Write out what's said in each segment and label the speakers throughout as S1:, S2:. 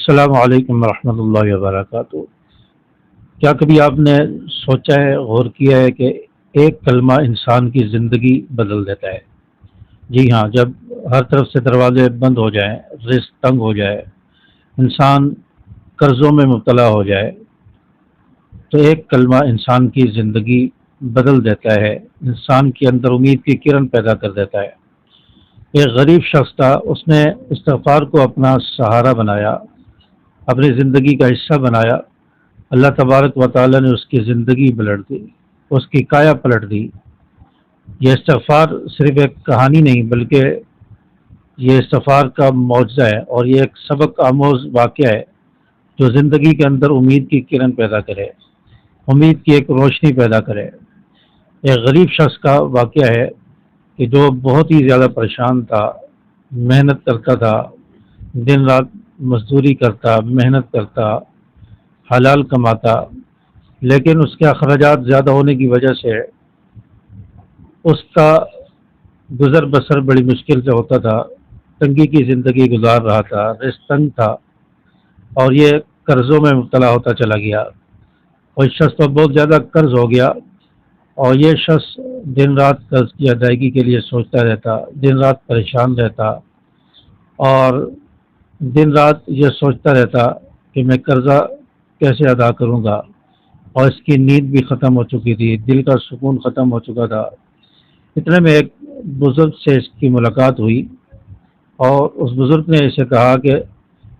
S1: السلام علیکم ورحمۃ اللہ وبرکاتہ۔ کیا کبھی آپ نے سوچا ہے، غور کیا ہے کہ ایک کلمہ انسان کی زندگی بدل دیتا ہے؟ جی ہاں، جب ہر طرف سے دروازے بند ہو جائیں، رزق تنگ ہو جائے، انسان قرضوں میں مبتلا ہو جائے، تو ایک کلمہ انسان کی زندگی بدل دیتا ہے، انسان کے اندر امید کی کرن پیدا کر دیتا ہے۔ ایک غریب شخص تھا، اس نے استغفار کو اپنا سہارا بنایا، اپنی زندگی کا حصہ بنایا۔ اللہ تبارک و تعالی نے اس کی زندگی پلٹ دی، اس کی کایا پلٹ دی۔ یہ استغفار صرف ایک کہانی نہیں، بلکہ یہ استغفار کا معجزہ ہے، اور یہ ایک سبق آموز واقعہ ہے جو زندگی کے اندر امید کی کرن پیدا کرے، امید کی ایک روشنی پیدا کرے۔ ایک غریب شخص کا واقعہ ہے کہ جو بہت ہی زیادہ پریشان تھا، محنت کرتا تھا، دن رات مزدوری کرتا، محنت کرتا، حلال کماتا، لیکن اس کے اخراجات زیادہ ہونے کی وجہ سے اس کا گزر بسر بڑی مشکل سے ہوتا تھا، تنگی کی زندگی گزار رہا تھا، رزق تنگ تھا، اور یہ قرضوں میں مبتلا ہوتا چلا گیا۔ اور اس شخص پر بہت زیادہ قرض ہو گیا، اور یہ شخص دن رات قرض کی ادائیگی کے لیے سوچتا رہتا، دن رات پریشان رہتا، اور دن رات یہ سوچتا رہتا کہ میں قرضہ کیسے ادا کروں گا، اور اس کی نیند بھی ختم ہو چکی تھی، دل کا سکون ختم ہو چکا تھا۔ اتنے میں ایک بزرگ سے اس کی ملاقات ہوئی، اور اس بزرگ نے اسے کہا کہ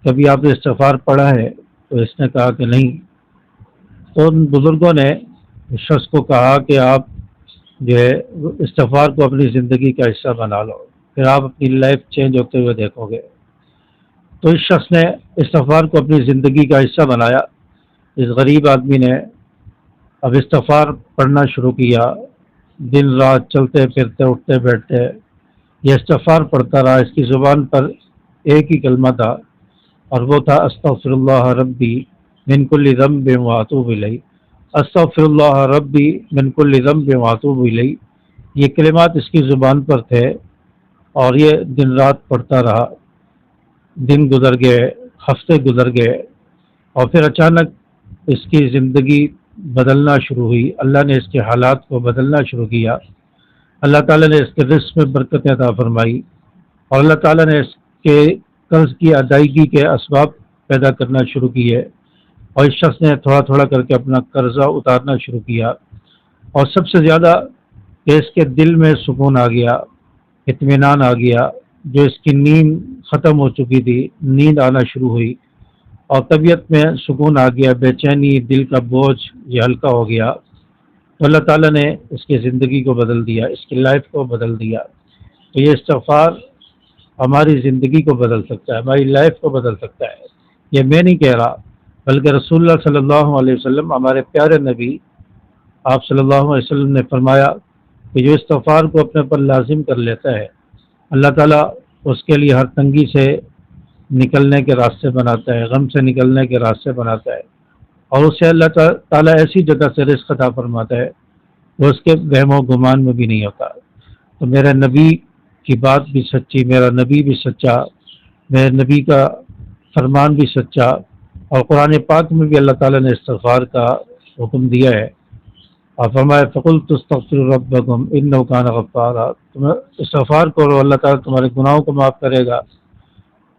S1: کبھی آپ نے استغفار پڑھا ہے؟ تو اس نے کہا کہ نہیں۔ تو ان بزرگوں نے اس شخص کو کہا کہ آپ جو ہے استغفار کو اپنی زندگی کا حصہ بنا لو، پھر آپ اپنی لائف چینج ہوتے ہوئے دیکھو گے۔ تو اس شخص نے استغفار کو اپنی زندگی کا حصہ بنایا۔ اس غریب آدمی نے اب استغفار پڑھنا شروع کیا، دن رات چلتے پھرتے اٹھتے بیٹھتے یہ استغفار پڑھتا رہا۔ اس کی زبان پر ایک ہی کلمہ تھا، اور وہ تھا استغفر اللہ ربی من کل ذنب واتوب الیہ، استغفر اللہ ربی من کل ذنب واتوب الیہ۔ یہ کلمات اس کی زبان پر تھے، اور یہ دن رات پڑھتا رہا۔ دن گزر گئے، ہفتے گزر گئے، اور پھر اچانک اس کی زندگی بدلنا شروع ہوئی۔ اللہ نے اس کے حالات کو بدلنا شروع کیا۔ اللہ تعالیٰ نے اس کے رزق میں برکت عطا فرمائی، اور اللہ تعالیٰ نے اس کے قرض کی ادائیگی کے اسباب پیدا کرنا شروع کیے، اور اس شخص نے تھوڑا تھوڑا کر کے اپنا قرضہ اتارنا شروع کیا۔ اور سب سے زیادہ کہ اس کے دل میں سکون آ گیا، اطمینان آ گیا۔ جو اس کی نیند ختم ہو چکی تھی، نیند آنا شروع ہوئی، اور طبیعت میں سکون آ گیا، بے چینی، دل کا بوجھ یہ ہلکا ہو گیا۔ تو اللہ تعالیٰ نے اس کی زندگی کو بدل دیا، اس کی لائف کو بدل دیا۔ تو یہ استغفار ہماری زندگی کو بدل سکتا ہے، ہماری لائف کو بدل سکتا ہے۔ یہ میں نہیں کہہ رہا، بلکہ رسول اللہ صلی اللہ علیہ وسلم، ہمارے پیارے نبی، آپ صلی اللہ علیہ وسلم نے فرمایا کہ جو استغفار کو اپنے پر لازم کر لیتا ہے، اللہ تعالیٰ اس کے لیے ہر تنگی سے نکلنے کے راستے بناتا ہے، غم سے نکلنے کے راستے بناتا ہے، اور اسے اللہ تعالیٰ ایسی جگہ سے رزق عطا فرماتا ہے وہ اس کے وہم و گمان میں بھی نہیں ہوتا۔ تو میرے نبی کی بات بھی سچی، میرا نبی بھی سچا، میرے نبی کا فرمان بھی سچا، اور قرآن پاک میں بھی اللہ تعالیٰ نے استغفار کا حکم دیا ہے، اور فرمایا فَقُلْتُ اسْتَغْفِرُوا رَبَّكُمْ إِنَّهُ كَانَ غَفَّارًا۔ تم استغفار کرو، اللہ تعالیٰ تمہارے گناہوں کو معاف کرے گا۔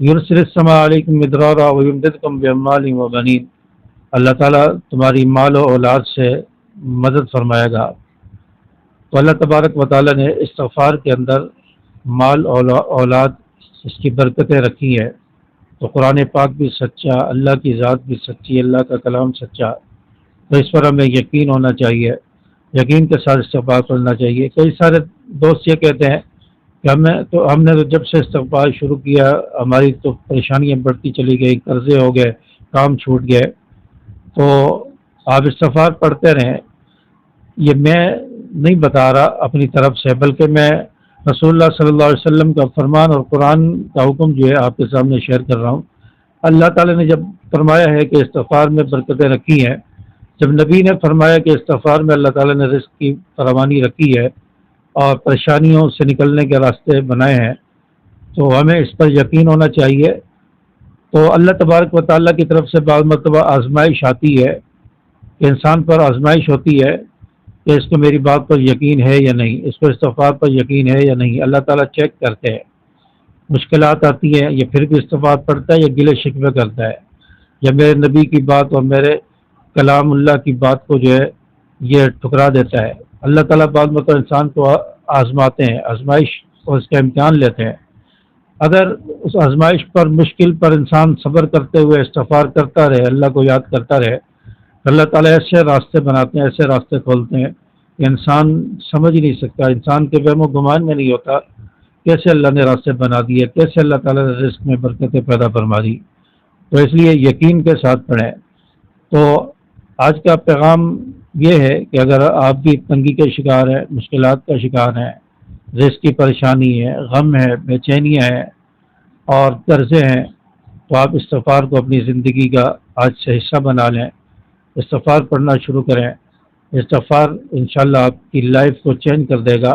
S1: يُرْسِلِ السَّمَاءَ عَلَيْكُمْ مِدْرَارًا وَيُمْدِدْكُمْ بِأَمْوَالٍ وَبَنِينَ۔ اللہ تعالیٰ تمہاری مال و اولاد سے مدد فرمائے گا۔ تو اللہ تبارک و تعالیٰ نے استغفار کے اندر مال اور اولاد اس کی برکتیں رکھی ہیں۔ تو قرآن پاک بھی سچا، اللہ کی ذات بھی سچی، اللہ کا کلام سچا۔ تو اس پر ہمیں یقین ہونا چاہیے، یقین کے ساتھ استغفار کرنا چاہیے۔ کئی سارے دوست یہ کہتے ہیں کہ ہم نے تو جب سے استغفار شروع کیا ہماری تو پریشانیاں بڑھتی چلی گئی، قرضے ہو گئے، کام چھوٹ گئے۔ تو آپ استغفار پڑھتے رہیں، یہ میں نہیں بتا رہا اپنی طرف سے، بلکہ میں رسول اللہ صلی اللہ علیہ وسلم کا فرمان اور قرآن کا حکم جو ہے آپ کے سامنے شیئر کر رہا ہوں۔ اللہ تعالیٰ نے جب فرمایا ہے کہ استغفار میں برکتیں رکھی ہیں، جب نبی نے فرمایا کہ استغفار میں اللہ تعالیٰ نے رزق کی فراوانی رکھی ہے اور پریشانیوں سے نکلنے کے راستے بنائے ہیں، تو ہمیں اس پر یقین ہونا چاہیے، تو اللہ تبارک و تعالیٰ کی طرف سے بعض مرتبہ آزمائش آتی ہے کہ انسان پر آزمائش ہوتی ہے کہ اس کو میری بات پر یقین ہے یا نہیں، اس کو استغفار پر یقین ہے یا نہیں، اللہ تعالیٰ چیک کرتے ہیں۔ مشکلات آتی ہیں، یہ پھر بھی استغفار پڑھتا ہے یا گلے شکوے کرتا ہے، یا میرے نبی کی بات اور میرے کلام اللہ کی بات کو جو ہے یہ ٹھکرا دیتا ہے۔ اللہ تعالیٰ بعض مرتبہ انسان کو آزماتے ہیں، آزمائش اور اس کا امتحان لیتے ہیں۔ اگر اس آزمائش پر، مشکل پر انسان صبر کرتے ہوئے استغفار کرتا رہے، اللہ کو یاد کرتا رہے، اللہ تعالیٰ ایسے راستے بناتے ہیں، ایسے راستے کھولتے ہیں کہ انسان سمجھ ہی نہیں سکتا، انسان کے وہم و گمان میں نہیں ہوتا کیسے اللہ نے راستے بنا دیے، کیسے اللہ تعالیٰ نے رزق میں برکتیں پیدا فرما دی۔ تو اس لیے یقین کے ساتھ پڑھیں۔ تو آج کا پیغام یہ ہے کہ اگر آپ بھی تنگی کے شکار ہیں، مشکلات کا شکار ہیں، رزق کی پریشانی ہے، غم ہے، بے چینیاں ہیں اور قرضے ہیں، تو آپ استغفار کو اپنی زندگی کا آج سے حصہ بنا لیں، استغفار پڑھنا شروع کریں۔ استغفار انشاءاللہ آپ کی لائف کو چینج کر دے گا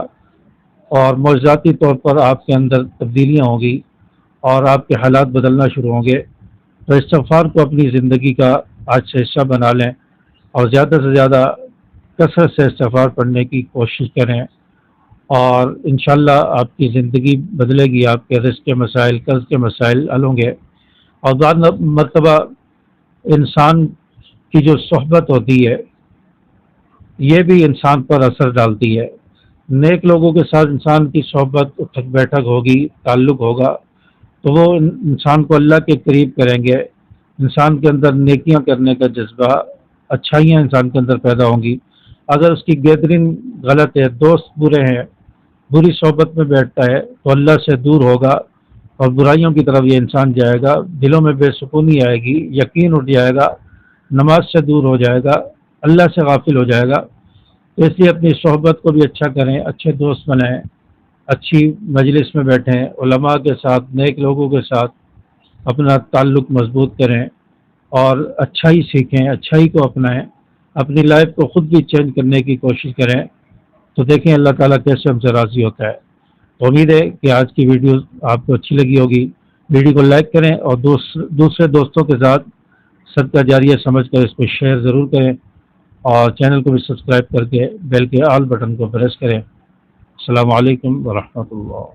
S1: اور معجزاتی طور پر آپ کے اندر تبدیلیاں ہوں گی اور آپ کے حالات بدلنا شروع ہوں گے۔ تو استغفار کو اپنی زندگی کا آج سے حصہ بنا لیں اور زیادہ سے زیادہ کثرت سے استغفار پڑھنے کی کوشش کریں، اور انشاءاللہ آپ کی زندگی بدلے گی، آپ کے رزق کے مسائل، قرض کے مسائل حل ہوں گے۔ اور بعض مرتبہ انسان کی جو صحبت ہوتی ہے یہ بھی انسان پر اثر ڈالتی ہے۔ نیک لوگوں کے ساتھ انسان کی صحبت، اٹھک بیٹھک ہوگی، تعلق ہوگا، تو وہ انسان کو اللہ کے قریب کریں گے، انسان کے اندر نیکیاں کرنے کا جذبہ، اچھائیاں انسان کے اندر پیدا ہوں گی۔ اگر اس کی گیدرنگ غلط ہے، دوست برے ہیں، بری صحبت میں بیٹھتا ہے، تو اللہ سے دور ہوگا اور برائیوں کی طرف یہ انسان جائے گا، دلوں میں بے سکونی آئے گی، یقین اٹھ جائے گا، نماز سے دور ہو جائے گا، اللہ سے غافل ہو جائے گا۔ تو اس لیے اپنی صحبت کو بھی اچھا کریں، اچھے دوست بنائیں، اچھی مجلس میں بیٹھیں، علماء کے ساتھ، نیک لوگوں کے ساتھ اپنا تعلق مضبوط کریں اور اچھائی سیکھیں، اچھائی کو اپنائیں، اپنی لائف کو خود بھی چینج کرنے کی کوشش کریں، تو دیکھیں اللہ تعالیٰ کیسے ہم سے راضی ہوتا ہے۔ تو امید ہے کہ آج کی ویڈیو آپ کو اچھی لگی ہوگی۔ ویڈیو کو لائک کریں اور دوسرے دوستوں کے ساتھ صدقہ جاریہ سمجھ کر اس کو شیئر ضرور کریں، اور چینل کو بھی سبسکرائب کر کے بیل کے آل بٹن کو پریس کریں۔ السلام علیکم ورحمۃ اللہ۔